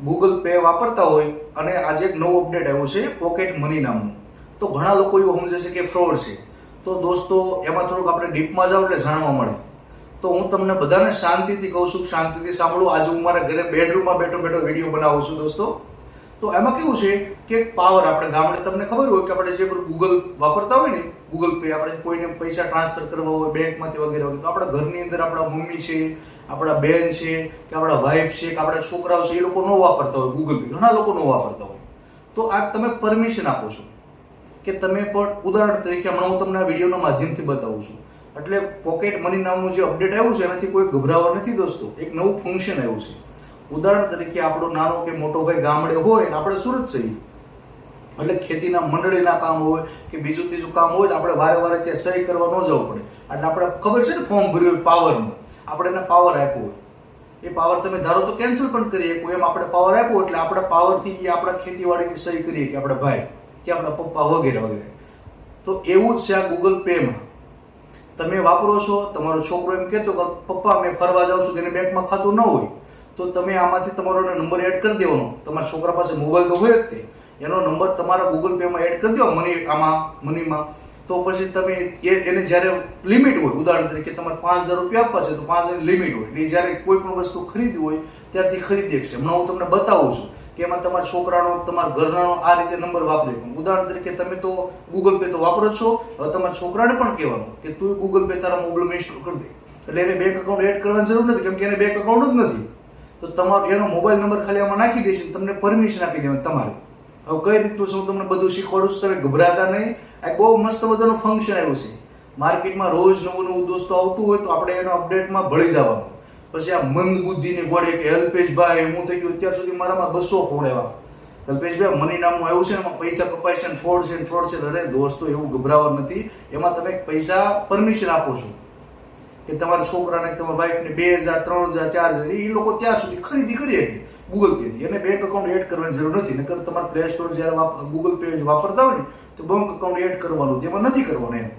Google pay વાપરતા હોય અને આજે એક નવું અપડેટ આવ્યું છે પોકેટ મની નામનું. તો ઘણા લોકો એવું સમજે છે કે ફ્રોડ છે. તો દોસ્તો એમાં થોડુંક આપણે ડીપમાં જાવ એટલે જાણવા મળે. તો હું તમને બધાને શાંતિથી કહું છું, શાંતિથી સાંભળો. આજે હું મારા ઘરે બેડરૂમમાં બેઠો બેઠો વિડીયો બનાવું છું દોસ્તો. તો એમાં કેવું છે કે પાવર આપણે ગામડે તમને ખબર હોય કે આપણે જે ગૂગલ વાપરતા હોય ને, ગૂગલ પે, આપણે કોઈને પૈસા ટ્રાન્સફર કરવા હોય બેંકમાંથી વગેરે વગેરે, તો આપણા ઘરની અંદર આપણા મમ્મી છે, આપણા બેન છે, કે આપણા વાઈફ છે, કે આપણા છોકરાઓ છે, એ લોકો ન વાપરતા હોય ગૂગલ પે. ઘણા લોકો ન વાપરતા હોય. તો આ તમે પરમિશન આપો છો કે તમે પણ, ઉદાહરણ તરીકે હમણાં હું તમને આ વિડીયોના માધ્યમથી બતાવું છું. એટલે પોકેટ મની નામનું જે અપડેટ આવ્યું છે એનાથી કોઈ ગભરાવા નથી દોસ્તો. એક નવું ફંક્શન આવ્યું છે. ઉદાહરણ તરીકે આપણો નાનો કે મોટો ભાઈ ગામડે હોય ને આપણે સુરત છીએ, એટલે ખેતીના મંડળીના કામ હોય કે બીજું ત્રીજું કામ હોય તો આપણે વારે વારે ત્યાં સહી કરવા ન જવું પડે. એટલે આપણે ખબર છે ને ફોર્મ ભર્યું હોય પાવરનું, આપણે એને પાવર આપ્યો હોય, એ પાવર તમે ધારો તો કેન્સલ પણ કરીએ કોઈ, એમ આપણે પાવર આપ્યો એટલે આપણા પાવરથી એ આપણા ખેતીવાડીની સહી કરીએ કે આપણા ભાઈ કે આપણા પપ્પા વગેરે વગેરે. તો એવું જ છે આ ગૂગલ પેમાં. તમે વાપરો છો, તમારો છોકરો એમ કહેતો કે પપ્પા મેં ફરવા જાઉં છું, તેને બેંકમાં ખાતું ન હોય, તો તમે આમાંથી તમારો નંબર એડ કરી દેવાનો. તમારા છોકરા પાસે મોબાઈલ તો હોય જ તે, એનો નંબર તમારા ગૂગલ પેમાં એડ કરી દો મનીમાં. તો પછી તમે એને જ્યારે લિમિટ હોય, ઉદાહરણ તરીકે તમારે 5000 રૂપિયા આપવા છે તો 5000 લિમિટ હોય, એટલે જ્યારે કોઈ પણ વસ્તુ ખરીદવી હોય ત્યારથી ખરીદી શકશે. હમણાં હું તમને બતાવું છું કે એમાં તમારા છોકરાનો, તમારા ઘરનાનો આ રીતે નંબર વાપરે. ઉદાહરણ તરીકે તમે તો ગૂગલ પે તો વાપરો છો, હવે તમારા છોકરાને પણ કહેવાનું કે તું ગૂગલ પે તારા મોબાઈલમાં ઇન્સ્ટોલ કરી દે. એટલે એને બેંક એકાઉન્ટ એડ કરવાની જરૂર નથી, કેમ કે એને બેંક એકાઉન્ટ જ નથી. તો તમારો એનો મોબાઈલ નંબર ખાલી આમાં નાખી દેશે, તમને પરમિશન આપી દેવાની તમારે. હવે કઈ રીતનું છે હું તમને બધું શીખવાડું છું, તમે ગભરાતા નહીં. આ બહુ મસ્ત મજાનું ફંક્શન આવ્યું છે. માર્કેટમાં રોજ નવું નવું દોસ્તો આવતું હોય તો આપણે એનો અપડેટમાં ભળી જવાનું. પછી આ મંદ બુદ્ધિની ગોળે કે અલ્પેશભાઈ હું થઈ ગયું, અત્યાર સુધી મારામાં 200 ફોન આવ્યા, અલ્પેશભાઈ મની નામનું આવ્યું છે, એમાં પૈસા કપાય છે, ફ્રોડ છે, ફ્રોડ છે. અરે દોસ્તો એવું ગભરાવા નથી. એમાં તમે પૈસા પરમિશન આપો છો કે તમારા છોકરાને, તમારા વાઈફને 2000, 3000, 4000 એ લોકો ત્યાં સુધી ખરીદી કરી હતી ગૂગલ પેથી. એને બેંક એકાઉન્ટ એડ કરવાની જરૂર નથી. નકર તમારે પ્લે સ્ટોર જ્યારે ગૂગલ પે વાપરતા હોય ને તો બેંક એકાઉન્ટ એડ કરવાનું, તેમાં નથી કરવાનું એમ.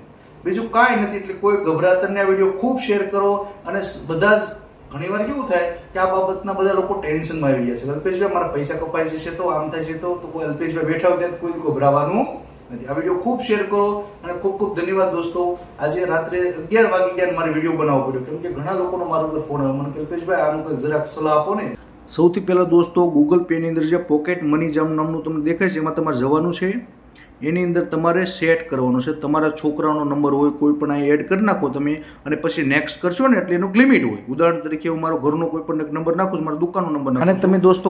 બીજું કાંઈ નથી. એટલે કોઈ ગભરાતા નહીં. આ વિડીયો ખૂબ શેર કરો. અને બધા જ ઘણીવાર કેવું થાય કે આ બાબતના બધા લોકો ટેન્શનમાં આવી ગયા છે. અલ્પેશભાઈ મારા પૈસા કપાય છે તો આમ થાય છે, તો કોઈ અલ્પેશભાઈ બેઠા હોય ત્યાં કોઈ ગભરાવાનું નથી. આ વિડીયો ખૂબ શેર કરો અને ખૂબ ખૂબ ધન્યવાદ દોસ્તો. આજે રાત્રે 11 વાગી ગયા મારે વિડીયો બનાવવો પડ્યો, કેમ કે ઘણા લોકોનો મારો ઉપર ફોન આવ્યો મને કે અલ્પેશભાઈ આનું કંઈક જરાક સલાહ આપો ને. સૌથી પહેલાં દોસ્તો ગૂગલ પેની અંદર જે પોકેટ મની નામનું તમને દેખાય છે એમાં તમારે જવાનું છે. એની અંદર તમારે સેટ કરવાનું છે. તમારા છોકરાનો નંબર હોય કોઈ પણ આ એડ કરી નાખો તમે, અને પછી નેક્સ્ટ કરશો ને એટલે એનું લિમિટ હોય. ઉદાહરણ તરીકે હું મારો ઘરનો કોઈ પણ નંબર નાખું છું, મારા દુકાનનો નંબર નાખું, અને તમે દોસ્તો